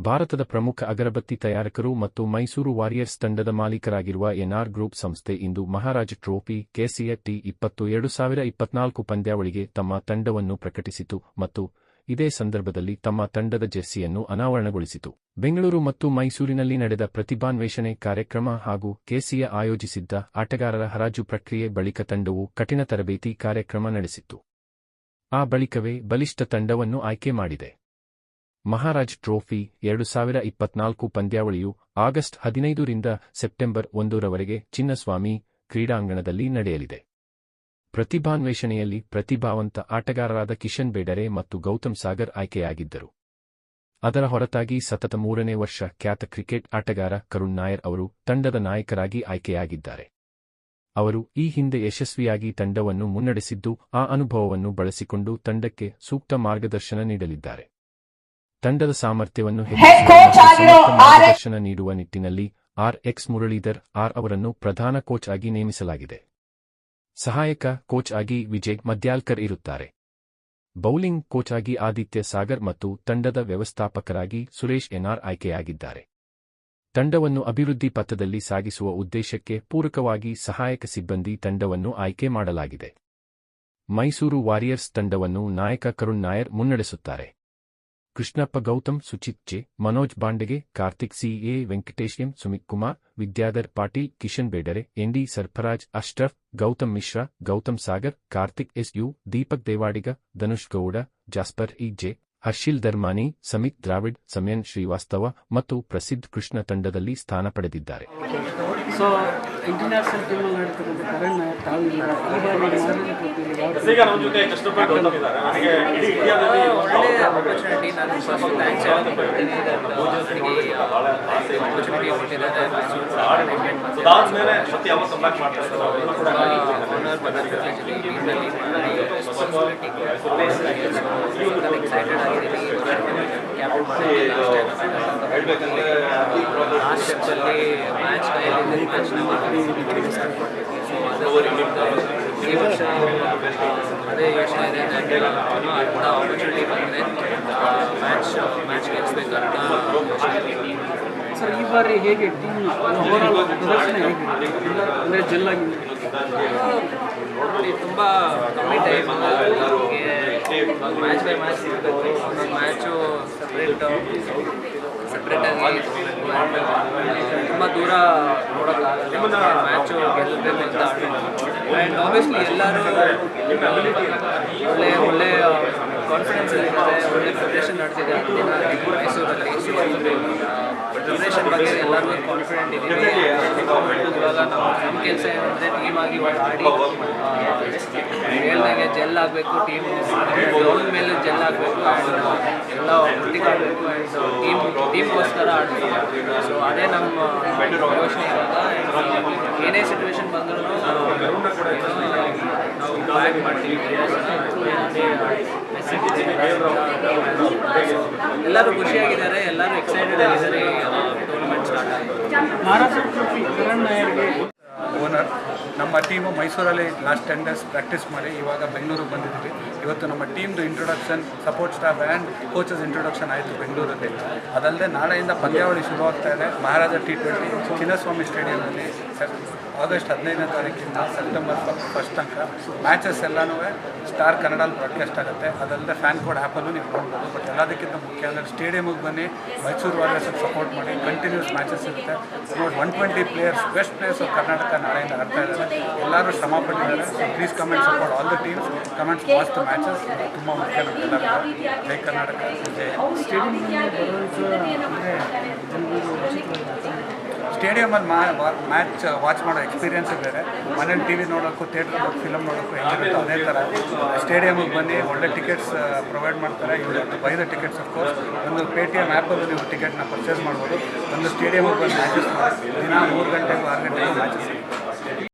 ಭಾರತದ ಪ್ರಮುಖ ಅಗರಬತ್ತಿ ತಯಾರಕರು ಮತ್ತು ಮೈಸೂರು ವಾರಿಯರ್ಸ್ ತಂಡದ ಮಾಲೀಕರಾಗಿರುವ ಎನ್ಆರ್ ಗ್ರೂಪ್ ಸಂಸ್ಥೆ ಇಂದು ಮಹಾರಾಜ ಟ್ರೋಫಿ ಕೆಸಿಎ ಟಿ20 2024 ಪಂದ್ಯಾವಳಿಗೆ ತಮ್ಮ ತಂಡವನ್ನು ಪ್ರಕಟಿಸಿತು ಮತ್ತು ಇದೇ ಸಂದರ್ಭದಲ್ಲಿ ತಮ್ಮ ತಂಡದ ಜೆರ್ಸಿಯನ್ನು ಅನಾವರಣಗೊಳಿಸಿತು. ಬೆಂಗಳೂರು ಮತ್ತು ಮೈಸೂರಿನಲ್ಲಿ ನಡೆದ ಪ್ರತಿಭಾನ್ವೇಷಣೆ ಕಾರ್ಯಕ್ರಮ ಹಾಗೂ ಕೆಸಿಎ ಆಯೋಜಿಸಿದ್ದ ಆಟಗಾರರ ಹರಾಜು ಪ್ರಕ್ರಿಯೆ ಬಳಿಕ ತಂಡವು ಕಠಿಣ ತರಬೇತಿ ಕಾರ್ಯಕ್ರಮ ನಡೆಸಿತ್ತು. ಆ ಬಳಿಕವೇ ಬಲಿಷ್ಠ ತಂಡವನ್ನು ಆಯ್ಕೆ ಮಾಡಿದೆ. ಮಹಾರಾಜ್ ಟ್ರೋಫಿ 2024 ಪಂದ್ಯಾವಳಿಯು ಆಗಸ್ಟ್ 15 ರಿಂದ ಸೆಪ್ಟೆಂಬರ್ 1 ರವರೆಗೆ ಚಿನ್ನಸ್ವಾಮಿ ಕ್ರೀಡಾಂಗಣದಲ್ಲಿ ನಡೆಯಲಿದೆ. ಪ್ರತಿಭಾನ್ವೇಷಣೆಯಲ್ಲಿ ಪ್ರತಿಭಾವಂತ ಆಟಗಾರರಾದ ಕಿಶನ್ ಬೇಡರೆ ಮತ್ತು ಗೌತಮ್ ಸಾಗರ್ ಆಯ್ಕೆಯಾಗಿದ್ದರು. ಅದರ ಹೊರತಾಗಿ ಸತತ 3ನೇ ವರ್ಷ ಖ್ಯಾತ ಕ್ರಿಕೆಟ್ ಆಟಗಾರ ಕರುಣ್ ನಾಯರ್ ಅವರು ತಂಡದ ನಾಯಕರಾಗಿ ಆಯ್ಕೆಯಾಗಿದ್ದಾರೆ. ಅವರು ಈ ಹಿಂದೆ ಯಶಸ್ವಿಯಾಗಿ ತಂಡವನ್ನು ಮುನ್ನಡೆಸಿದ್ದು, ಆ ಅನುಭವವನ್ನು ಬಳಸಿಕೊಂಡು ತಂಡಕ್ಕೆ ಸೂಕ್ತ ಮಾರ್ಗದರ್ಶನ ನೀಡಲಿದ್ದಾರೆ. ತಂಡದ ಸಾಮರ್ಥ್ಯವನ್ನು ಹೆಚ್ಚಿಸುವ ಮಾರ್ಗದರ್ಶನ ನೀಡುವ ನಿಟ್ಟಿನಲ್ಲಿ ಆರ್.ಎಕ್ಸ್. ಮುರಳೀಧರ್ ಅವರನ್ನು ಪ್ರಧಾನ ಕೋಚ್ ಆಗಿ ನೇಮಿಸಲಾಗಿದೆ. ಸಹಾಯಕ ಕೋಚ್ ಆಗಿ ವಿಜಯ್ ಮದ್ಯಾಲ್ಕರ್ ಇರುತ್ತಾರೆ. ಬೌಲಿಂಗ್ ಕೋಚ್ ಆಗಿ ಆದಿತ್ಯ ಸಾಗರ್ ಮತ್ತು ತಂಡದ ವ್ಯವಸ್ಥಾಪಕರಾಗಿ ಸುರೇಶ್ ಎನ್ಆರ್ ಆಯ್ಕೆಯಾಗಿದ್ದಾರೆ. ತಂಡವನ್ನು ಅಭಿವೃದ್ಧಿ ಪಥದಲ್ಲಿ ಸಾಗಿಸುವ ಉದ್ದೇಶಕ್ಕೆ ಪೂರಕವಾಗಿ ಸಹಾಯಕ ಸಿಬ್ಬಂದಿ ತಂಡವನ್ನು ಆಯ್ಕೆ ಮಾಡಲಾಗಿದೆ. ಮೈಸೂರು ವಾರಿಯರ್ಸ್ ತಂಡವನ್ನು ನಾಯಕ ಕರುಣ್ ನಾಯರ್ ಮುನ್ನಡೆಸುತ್ತಾರೆ. Krishnappa Gowtham, Suchith J, Manoj Bhandage, Karthik C A, Venkatesh M, Sumit Kumar, Vidyadhar Patil, Kishan Bedare, N D. Sarfaraz, Ashraf, Gautam Mishra, Gautam Sagar, Karthik S U, Deepak Devadiga, Dhanush Gowda, Jasper E J, Harshil Dharmani, Samit Dravid, Samayan Shrivastava ಮತ್ತು ಪ್ರಸಿದ್ಧ್ ಕೃಷ್ಣ ತಂಡದಲ್ಲಿ ಸ್ಥಾನ ಪಡೆದಿದ್ದಾರೆ. ಸೊ ಇಂಟರ್ನ್ಯಾಷನಲ್ ಟೀಮ್ ನಡೆಯುತ್ತಿರುವಂಥ ಕರಣ್ ನಾಯರ್ ತಾವು ಈ ಬಾರಿ ಈಗ ನಮ್ಮ ಜೊತೆ ಕಷ್ಟಪಟ್ಟು ಬಂದಿದ್ದಾರೆ. ನನಗೆ ಇಡೀ ಇಂಡಿಯಾದಲ್ಲಿ ಒಳ್ಳೆಯ ಆಪರ್ಚುನಿಟಿ. ನಾನು ಫಸ್ಟ್ ಥ್ಯಾಂಕ್ಸ್ ಹೇಳೋದಕ್ಕೆ ಆಪರ್ಚುನಿಟಿ ಕೊಟ್ಟಿದ್ದಾರೆ. ಅದಾದ್ಮೇಲೆ ಮತ್ತೆ ಯಾವಾಗ ಕಂಬ್ಯಾಕ್ ಮಾಡ್ತಾರೆ ಓನರ್ ಬದಲಾಗಿ ಟೀಮ್ನಲ್ಲಿ ರೆಸ್ಪಾನ್ಸಿಬಿಲಿಟಿ ಎಕ್ಸೈಟೆಡ್ ಆಗಿದ್ದೀನಿ. ಕ್ಯಾಪ್ಟನ್ ಮಾಡಿ ಲಾಸ್ಟ್ ಸ್ಟೆಪ್ಪಲ್ಲಿ ಮ್ಯಾಚ್ ಕೈಯಲ್ಲಿ ಈ ವರ್ಷ ಅದೇ ಯೋಚನೆ ಇದೆ. ಅದು ಕೂಡ ಆಪರ್ಚುನಿಟಿ ಬಂದರೆ ಮ್ಯಾಚ್ ಗೆಲ್ಲಿಸಬೇಕಂತ. ಸರ್, ಈ ಬಾರಿ ಹೇಗೆ ಟೀಮ್ ಓವರಾಲ್ ಪ್ರದರ್ಶನ ಹೇಗೆ ಅಂದರೆ ಜೆಲ್ಲಾಗಿ ತುಂಬ ಕಮ್ಮಿ ಟೈಮ್ ಎಲ್ಲರಿಗೆ ಮ್ಯಾಚ್ ಬೈ ಮ್ಯಾಚ್ ಸಿಗಬೇಕು. ಒಂದೊಂದು ಮ್ಯಾಚು ಸಪ್ರೇಟಾಗಿ ತುಂಬ ದೂರ ನೋಡೋಕ್ಕಾಗಲ್ಲ. ಮ್ಯಾಚು ಗೆಲ್ಲಬೇಕು ಅಂತ ಆ್ಯಂಡ್ ಆಬ್ವಿಯಸ್ಲಿ ಎಲ್ಲರೂ ಒಳ್ಳೆ ಕಾನ್ಫಿಡೆನ್ಸ್ ಇದ್ದಾರೆ. ಒಳ್ಳೆ ಪ್ರಿಪ್ರೇಷನ್ ನಡೆದಿದೆ ಮೈಸೂರಲ್ಲಿ. ಪ್ರಿಪ್ರೇಷನ್ ಬಗ್ಗೆ ಎಲ್ಲರಿಗೂ ಕಾನ್ಫಿಡೆಂಟ್ ಇದ್ದೀವಿ. ಇವಾಗ ನಮ್ಮ ಕೆಲಸ ಏನಂದರೆ ಟೀಮ್ ಆಗಿ ಆಡಿ ಹೇಳ್ದಾಗೆ ಜೆಲ್ ಆಗಬೇಕು. ಗ್ರೌಂಡ್ ಮೇಲೆ ಜೆಲ್ ಆಗಬೇಕು ಆ್ಯಂಡ್ ಎಲ್ಲ ಒಟ್ಟಿಗೆ ಆಡಬೇಕು ಆ್ಯಂಡ್ ಟೀಮ್ಗೋಸ್ಕರ ಆಡಬೇಕು. ಸೊ ಅದೇ ನಮ್ಮ ಯೋಚನೆ ಇವಾಗ. ಏನೇ ಸಿಚುವೇಶನ್ ಬಂದರೂ ನಾವು ಬ್ಯಾಕ್ ಮಾಡ್ತೀವಿ. ಎಲ್ಲರೂ ಖುಷಿಯಾಗಿದ್ದಾರೆ, ಎಲ್ಲರೂ ಎಕ್ಸೈಟೆಡ್ ಆಗಿದ್ದಾರೆ. ಟೂರ್ನಮೆಂಟ್ ಸ್ಟಾರ್ಟ್ ಆಗಿದೆ. ಮಹಾರಾಷ್ಟ್ರ ಟ್ರೋಫಿ ಕರಣ್ ನಾಯರ್ಗೆ ಓನರ್ ನಮ್ಮ ಟೀಮು ಮೈಸೂರಲ್ಲಿ ಲಾಸ್ಟ್ 10 ಡೇಸ್ ಪ್ರಾಕ್ಟೀಸ್ ಮಾಡಿ ಇವಾಗ ಬೆಂಗಳೂರಿಗೆ ಬಂದಿದ್ದೀವಿ. ಇವತ್ತು ನಮ್ಮ ಟೀಮ್ದು introduction, support staff and coaches introduction ಆಯಿತು ಬೆಂಗಳೂರಲ್ಲಿ. ಅದಲ್ಲದೆ ನಾಳೆಯಿಂದ ಪಂದ್ಯಾವಳಿ ಶುರುವಾಗ್ತಾ ಇದೆ. ಮಹಾರಾಜ ಟಿ20 ಚಿನ್ನಸ್ವಾಮಿ ಸ್ಟೇಡಿಯಮಲ್ಲಿ ಆಗಸ್ಟ್ 15ನೇ ತಾರೀಕಿಂದ ಸೆಪ್ಟೆಂಬರ್ 1 ತನಕ ಮ್ಯಾಚಸ್ ಎಲ್ಲನೂ ಸ್ಟಾರ್ ಕನ್ನಡಲ್ಲಿ ಬ್ರಾಡ್ಕಾಸ್ಟ್ ಆಗುತ್ತೆ. ಅದಲ್ಲದೆ ಫ್ಯಾನ್ ಕೋಡ್ ಆ್ಯಪಲ್ಲೂ ನೀವು ನೋಡ್ಬೋದು. ಬಟ್ ಎಲ್ಲದಕ್ಕಿಂತ ಮುಖ್ಯ ಅಂದರೆ ಸ್ಟೇಡಿಯಮಿಗೆ ಬನ್ನಿ, ಮೈಸೂರು ವಾರಿಯರ್ಸ್ಗೆ ಸಪೋರ್ಟ್ ಮಾಡಿ. ಕಂಟಿನ್ಯೂಸ್ ಮ್ಯಾಚಸ್ ಇರುತ್ತೆ. 120 players, best players of Karnataka ನಾಳೆಯಿಂದ ಆಡ್ತಾ ಇದ್ದಾರೆ. ಎಲ್ಲರೂ ಶ್ರಮ ಪಟ್ಟಿದ್ದಾರೆ. So please comment support all the teams, comments watch the matches. ತುಂಬ ಮುಖ್ಯ ನಮಗೆಲ್ಲರಿಗೂ. ಜೈ ಕರ್ನಾಟಕ, ಜೈ. ಸ್ಟೇಡಿಯಮಲ್ಲಿ ಮ್ಯಾಚ್ ವಾಚ್ ಮಾಡೋ ಎಕ್ಸ್ಪೀರಿಯನ್ಸ್ ಬೇರೆ. ಮನೇಲಿ ಟಿ.ವಿ ನೋಡೋಕ್ಕೂ, ಥಿಯೇಟ್ರ್ ಫಿಲಮ್ ನೋಡೋಕ್ಕೂ ಹೆಂಗಿರುತ್ತೋ ಅದೇ ಥರ ಸ್ಟೇಡಿಯಮಿಗೆ ಬನ್ನಿ. ಒಳ್ಳೆ ಟಿಕೆಟ್ಸ್ ಪ್ರೊವೈಡ್ ಮಾಡ್ತಾರೆ. You have to buy the tickets of course. ಒಂದು ಪೇಟಿಎಮ್ ಆ್ಯಪಲ್ಲಿ ನೀವು ಟಿಕೆಟ್ನ ಪರ್ಚೇಸ್ ಮಾಡ್ಬೋದು. ಒಂದು ಸ್ಟೇಡಿಯಮಿಗೆ ಬಂದು ಮ್ಯಾಚಸ್ ಮಾಡಿ ದಿನ 3 ಗಂಟೆಗೂ 6 ಗಂಟೆಗೂ ಮ್ಯಾಚಸ್